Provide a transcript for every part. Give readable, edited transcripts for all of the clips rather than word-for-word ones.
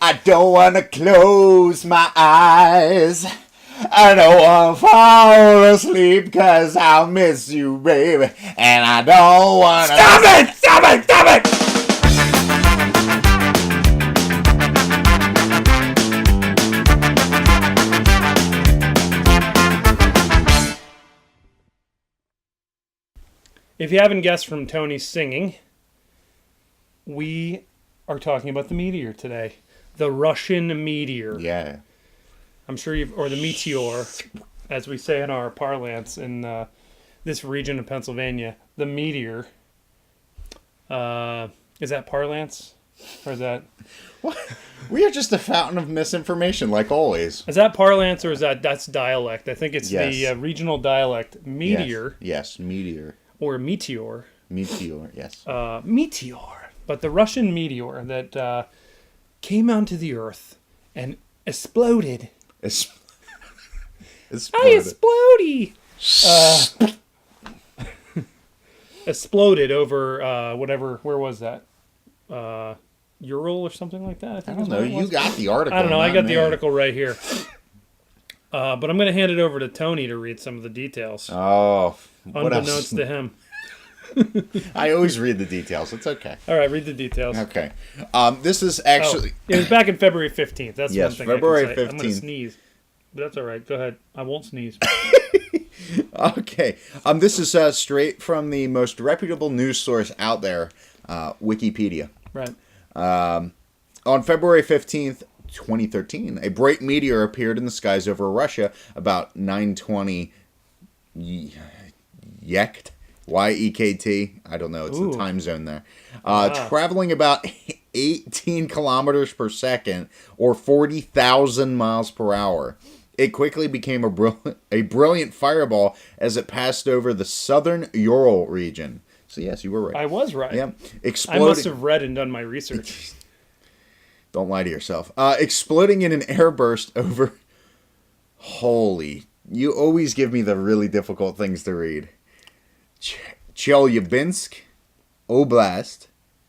I don't want to close my eyes. I don't want to fall asleep because I'll miss you, baby. And I don't want to... Stop it! Stop it! Stop it! If you haven't guessed from Tony's singing, we are talking about the meteor today. The Russian meteor. Yeah. I'm sure or the meteor, as we say in our parlance in this region of Pennsylvania. The meteor. Is that parlance? Or is that... What? We are just a fountain of misinformation, like always. Is that parlance or is that's dialect? I think it's Yes. the regional dialect. Meteor. Yes, meteor. Or meteor. Meteor, yes. Meteor. But the Russian meteor that came onto the Earth and exploded. Explodey! Exploded over whatever. Where was that? Ural or something like that? I don't know. You got the article. I don't know. I got me. the article right here. But I'm going to hand it over to Tony to read some of the details. Oh, what unbeknownst to him. I always read the details. It's okay. All right, read the details. Okay. This is actually... it was back in February 15th. That's yes, one thing February I can say. 15th. I'm going to sneeze. But that's all right. Go ahead. I won't sneeze. Okay. This is straight from the most reputable news source out there, Wikipedia. Right. On February 15th, 2013, a bright meteor appeared in the skies over Russia about 9:20 Yekt. Y-E-K-T. I don't know. It's the time zone there. Traveling about 18 kilometers per second or 40,000 miles per hour. It quickly became a brilliant fireball as it passed over the southern Ural region. So yes, you were right. I was right. Yeah. I must have read and done my research. Don't lie to yourself. Exploding in an airburst over... Holy. You always give me the really difficult things to read. Chelyabinsk Oblast,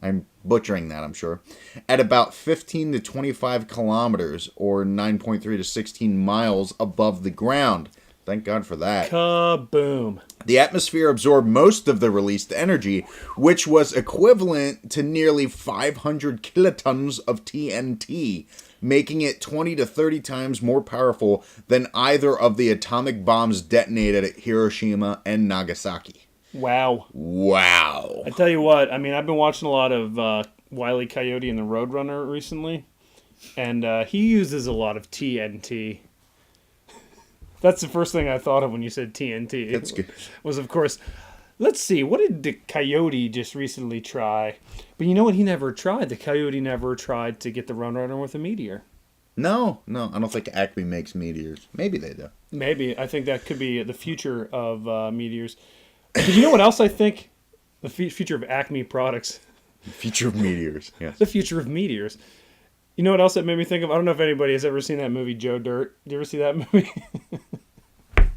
I'm butchering that, I'm sure, at about 15 to 25 kilometers, or 9.3 to 16 miles above the ground. Thank God for that. Kaboom. The atmosphere absorbed most of the released energy, which was equivalent to nearly 500 kilotons of TNT, making it 20 to 30 times more powerful than either of the atomic bombs detonated at Hiroshima and Nagasaki. Wow. Wow. I tell you what, I mean, I've been watching a lot of Wile E. Coyote and the Roadrunner recently, and he uses a lot of TNT. That's the first thing I thought of when you said TNT. That's good. Was, of course, let's see, what did the Coyote just recently try? But you know what he never tried? The Coyote never tried to get the Roadrunner with a meteor. No, I don't think Acme makes meteors. Maybe they do. Maybe. I think that could be the future of meteors. But you know what else I think? The future of Acme products. The future of meteors, yes. The future of meteors. You know what else that made me think of? I don't know if anybody has ever seen that movie, Joe Dirt. Did you ever see that movie? As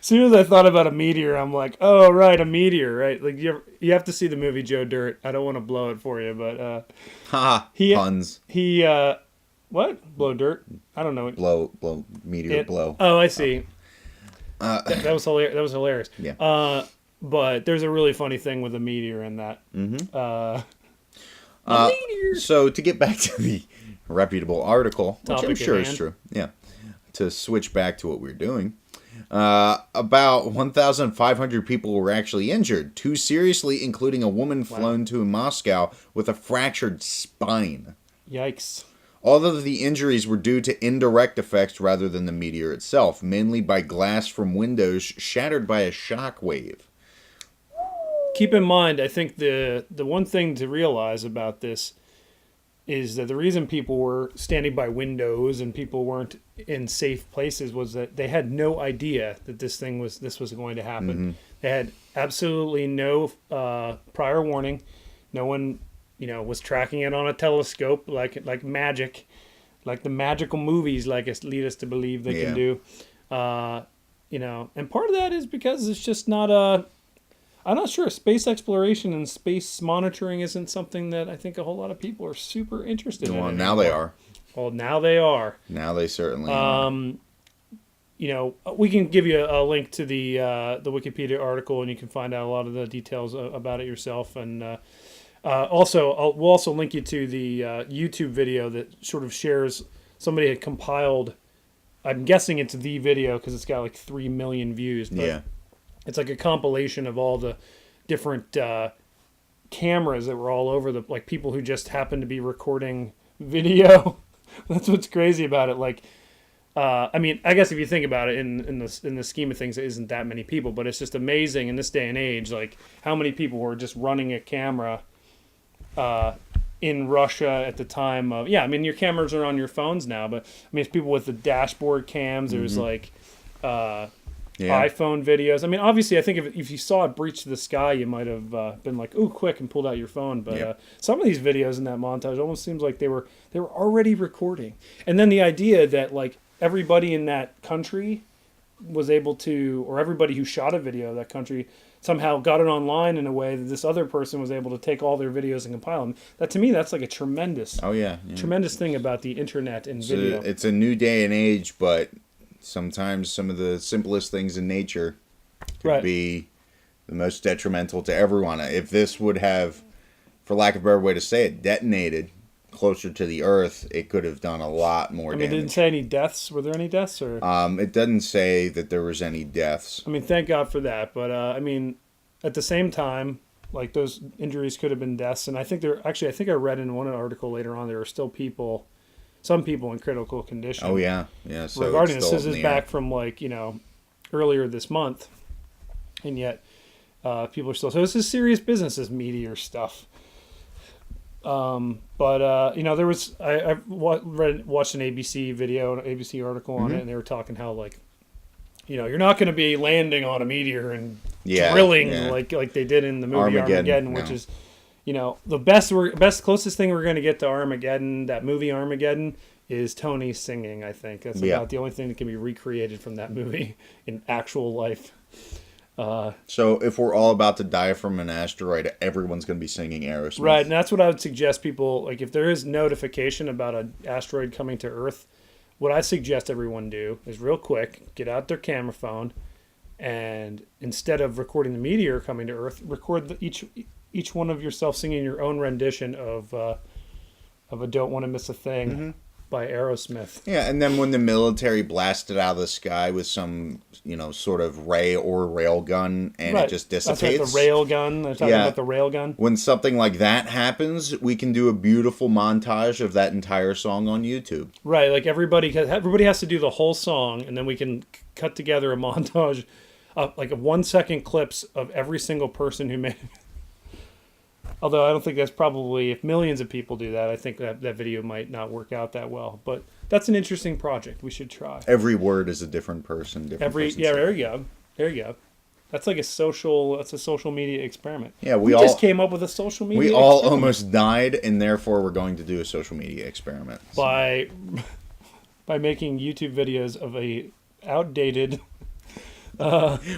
soon as I thought about a meteor, I'm like, oh, right, a meteor, right? Like you have to see the movie Joe Dirt. I don't want to blow it for you, but... puns. What? Blow dirt? I don't know. Blow, meteor, blow. Oh, I see. That was hilarious. That was hilarious. Yeah. But there's a really funny thing with a meteor in that. Mm-hmm. Meteor. So to get back to the reputable article, which Topic I'm sure at is hand. true. Yeah. To switch back to what we're doing. About 1,500 people were actually injured, too seriously, including a woman flown to Moscow with a fractured spine. Yikes. All of the injuries were due to indirect effects rather than the meteor itself, mainly by glass from windows shattered by a shock wave. Keep in mind, I think the one thing to realize about this is that the reason people were standing by windows and people weren't in safe places was that they had no idea that this was going to happen. Mm-hmm. They had absolutely no prior warning. No one, was tracking it on a telescope like magic, like the magical movies lead us to believe they can do. And part of that is because it's just not I'm not sure. Space exploration and space monitoring isn't something that I think a whole lot of people are super interested in. Well, now they are. Well, now they are. Now they certainly are. You know, we can give you a link to the Wikipedia article, and you can find out a lot of the details about it yourself. And we'll also link you to the YouTube video that sort of shares. Somebody had compiled. I'm guessing it's the video because it's got like 3 million views. But yeah. It's like a compilation of all the different cameras that were all over like people who just happened to be recording video. That's what's crazy about it. Like. I mean, I guess if you think about it in the scheme of things, it isn't that many people, but it's just amazing in this day and age, like how many people were just running a camera in Russia at the time of, I mean, your cameras are on your phones now, but I mean, it's people with the dashboard cams. There's like iPhone videos. I mean, obviously, I think if you saw it breach the sky, you might have been like, "Ooh, quick!" and pulled out your phone. But some of these videos in that montage almost seems like they were already recording, and then the idea that like everybody in that country was able to, or everybody who shot a video of that country somehow got it online in a way that this other person was able to take all their videos and compile them. That to me, that's like a tremendous, tremendous thing about the internet and video. It's a new day and age, but sometimes some of the simplest things in nature could be the most detrimental to everyone. If this would have, for lack of a better way to say it, detonated closer to the Earth, it could have done a lot more damage. It didn't say any deaths. Were there any deaths? Or it doesn't say that there was any deaths. I mean, thank God for that. But I mean, at the same time, like those injuries could have been deaths. And I think I read in one article later on, there are still some people in critical condition. Oh yeah. So regarding this is back from like, earlier this month. And yet people are still, so this is serious business, this Meteor stuff. There was I watched an ABC video, an ABC article on it, and they were talking how like, you're not going to be landing on a meteor and drilling like they did in the movie Armageddon, which is, the closest thing we're going to get to Armageddon, that movie Armageddon, is Tony singing. I think that's about the only thing that can be recreated from that movie in actual life. So if we're all about to die from an asteroid, everyone's going to be singing Aerosmith. Right, and that's what I would suggest people, like if there is notification about an asteroid coming to Earth, what I suggest everyone do is real quick, get out their camera phone, and instead of recording the meteor coming to Earth, record each one of yourself singing your own rendition of a Don't Want to Miss a Thing by Aerosmith. Yeah, and then when the military blasted out of the sky with some, sort of ray or rail gun, and it just dissipates. That's right, the rail gun. They're talking about the rail gun. When something like that happens, we can do a beautiful montage of that entire song on YouTube. Right, like everybody has to do the whole song, and then we can cut together a montage of like a 1-second clips of every single person who made it. Although I don't think that's probably, if millions of people do that, I think that video might not work out that well. But that's an interesting project. We should try. Every word is a different person. There you go. That's like a social media experiment. Yeah, we just came up with a social media experiment. We all almost died, and therefore we're going to do a social media experiment. By making YouTube videos of a outdated...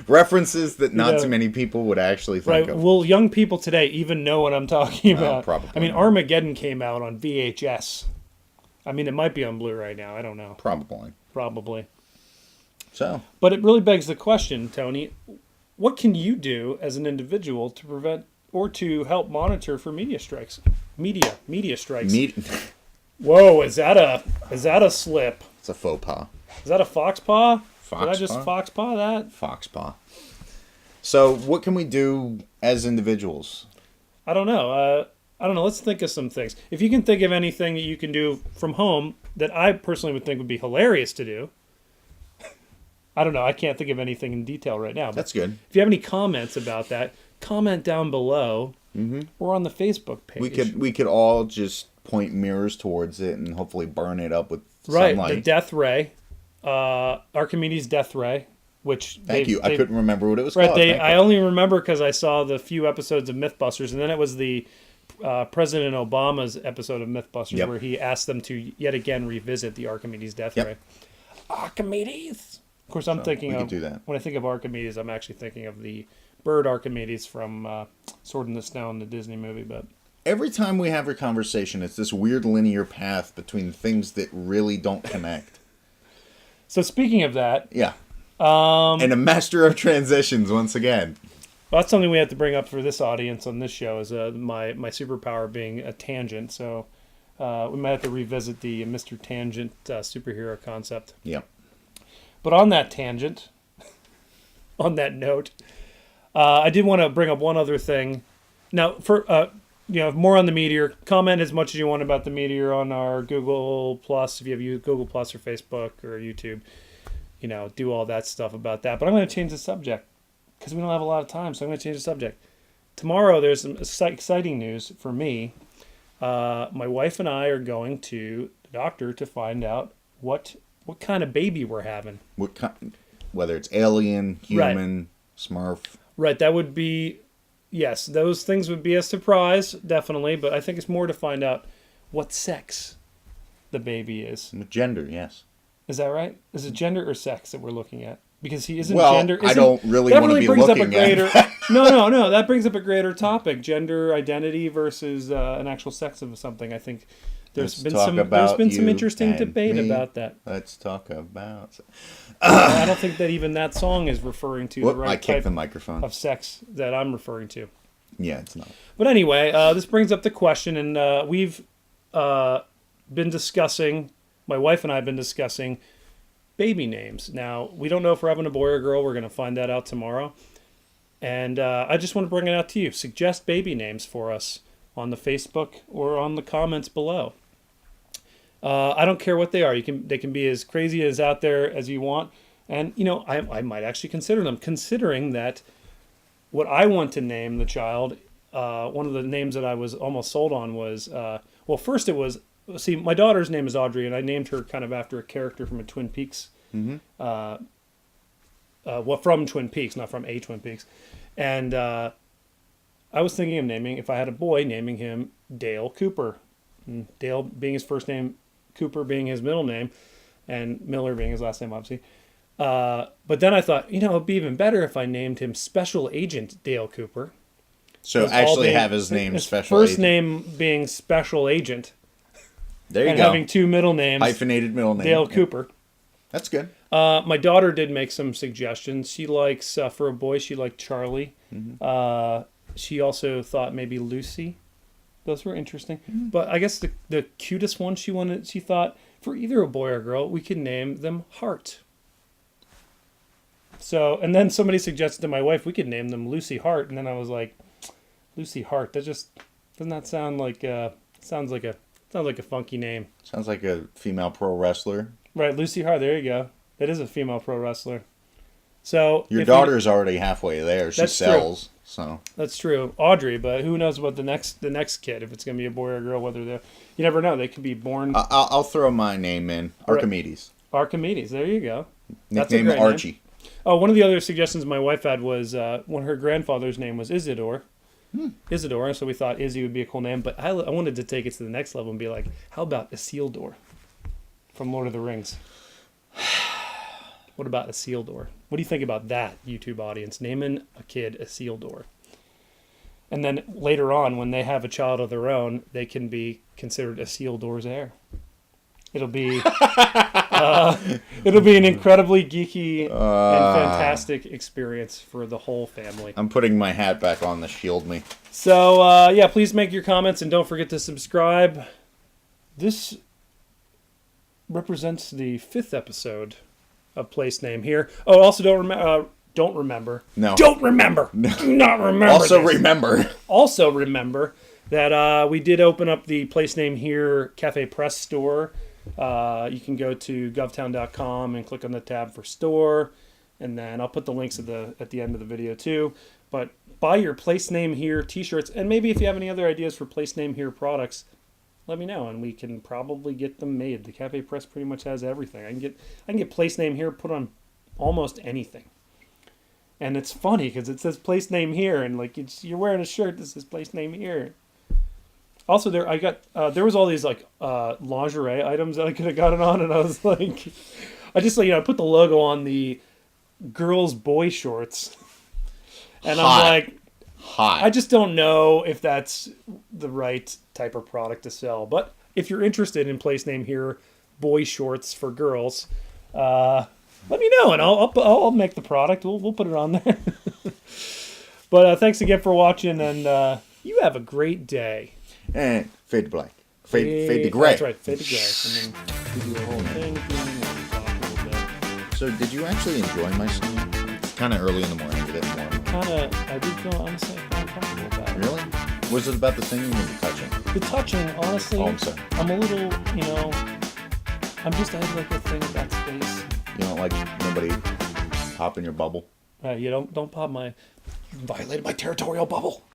references that not too many people would actually think of. Will young people today even know what I'm talking about? Probably. I mean, Armageddon came out on VHS. I mean, it might be on Blu-ray now. I don't know. Probably. So. But it really begs the question, Tony, what can you do as an individual to prevent or to help monitor for media strikes? Media strikes. Whoa, is that a slip? It's a faux pas. Is that a fox paw? Did I just fox paw that? Fox paw. So, what can we do as individuals? I don't know. Let's think of some things. If you can think of anything that you can do from home that I personally would think would be hilarious to do. I don't know. I can't think of anything in detail right now. But that's good. If you have any comments about that, comment down below or on the Facebook page. We could all just point mirrors towards it and hopefully burn it up with sunlight. Right, the death ray. Archimedes' death ray, which I couldn't remember what it was called. I only remember because I saw the few episodes of Mythbusters, and then it was the President Obama's episode of Mythbusters where he asked them to yet again revisit the Archimedes' death ray. Archimedes. Of course, I'm thinking of when I think of Archimedes, I'm actually thinking of the Bird Archimedes from Sword in the Stone, the Disney movie. But every time we have a conversation, it's this weird linear path between things that really don't connect. So speaking of that, yeah, and a master of transitions once again. Well, that's something we have to bring up for this audience on this show is my superpower being a tangent. So we might have to revisit the Mr. Tangent superhero concept. Yeah. But on that tangent, on that note, I did want to bring up one other thing. Now, for more on the Meteor, comment as much as you want about the Meteor on our Google Plus, if you have used Google Plus or Facebook or YouTube. Do all that stuff about that. But I'm going to change the subject because we don't have a lot of time, so I'm going to change the subject. Tomorrow, there's some exciting news for me. My wife and I are going to the doctor to find out what kind of baby we're having. Whether it's alien, human, right. Smurf. Right, that would be, yes, those things would be a surprise, definitely, but I think it's more to find out what sex the baby is. Gender, yes. Is that right? Is it gender or sex that we're looking at? Because he isn't gender. I don't really want to be looking at No, that brings up a greater topic. Gender identity versus an actual sex of something. I think there's been some interesting debate about that. Let's talk about... I don't think that even that song is referring to the right type the microphone. Of sex that I'm referring to. Yeah, it's not. But anyway, this brings up the question, and we've been discussing... My wife and I have been discussing baby names. Now, we don't know if we're having a boy or a girl. We're going to find that out tomorrow. And I just want to bring it out to you. Suggest baby names for us on the Facebook or on the comments below. I don't care what they are. They can be as crazy as out there as you want. And, I might actually consider them, considering that what I want to name the child, one of the names that I was almost sold on was, first it was, see, my daughter's name is Audrey, and I named her kind of after a character from a Twin Peaks. Mm-hmm. From Twin Peaks, not from a Twin Peaks. And I was thinking of if I had a boy, naming him Dale Cooper. And Dale being his first name, Cooper being his middle name, and Miller being his last name, obviously. But then I thought, it'd be even better if I named him Special Agent Dale Cooper. So actually have his name Special Agent. First Agent. name being Special Agent. There you and go. Having two middle names. Hyphenated middle name. Dale Cooper. That's good. My daughter did make some suggestions. She likes, for a boy, she liked Charlie. Mm-hmm. She also thought maybe Lucy. Those were interesting. Mm-hmm. But I guess the cutest one she thought, for either a boy or a girl, we could name them Hart. So, and then somebody suggested to my wife, we could name them Lucy Hart. And then I was like, Lucy Hart, doesn't that sound like, sounds like a funky name. Sounds like a female pro wrestler. Right, Lucy Hart, there you go. That is a female pro wrestler. So your daughter's already halfway there. She sells. True. So that's true. Audrey, but who knows about the next kid, if it's going to be a boy or a girl, you never know. They could be born. I'll throw my name in. Archimedes. Right. Archimedes, there you go. Nickname Archie. Name. Oh, one of the other suggestions my wife had was when her grandfather's name was Isidore. Isidore, so we thought Izzy would be a cool name, but I wanted to take it to the next level and be like, how about Isildur from Lord of the Rings? What about Isildur? What do you think about that, YouTube audience? Naming a kid Isildur. And then later on, when they have a child of their own, they can be considered Isildur's heir. It'll be an incredibly geeky and fantastic experience for the whole family. I'm putting my hat back on to shield me. So, please make your comments and don't forget to subscribe. This represents the 5th episode of Place Name here. Oh, also don't remember. No. Don't remember. No. Do not remember. Also remember that we did open up the Place Name Here Cafe Press store. You can go to govtown.com and click on the tab for store, and then I'll put the links at the end of the video too. But buy your Place Name Here t-shirts, and maybe if you have any other ideas for Place Name Here products, let me know, and we can probably get them made. The Cafe Press pretty much has everything. I can get Place Name Here put on almost anything. And it's funny because it says Place Name Here, and you're wearing a shirt that says Place Name Here. Also, there was all these lingerie items that I could have gotten on, and I was like, I just put the logo on the girls' boy shorts, And Hot. I'm like, Hot. I just don't know if that's the right type of product to sell. But if you're interested in place name here, boy shorts for girls, let me know and I'll make the product. We'll put it on there. But thanks again for watching, and you have a great day. And fade to black. Fade to gray. That's right, fade to gray. And then do the whole thing. Talk a little bit. So did you actually enjoy my singing? It's kind of early in the morning. Get it warm. I did feel honestly uncomfortable about it. Really? Was it about the singing or the touching? The touching, honestly, Oh, I'm sorry. I'm a little, I have like a thing about space. You don't like nobody popping your bubble? You don't pop you violated my territorial bubble.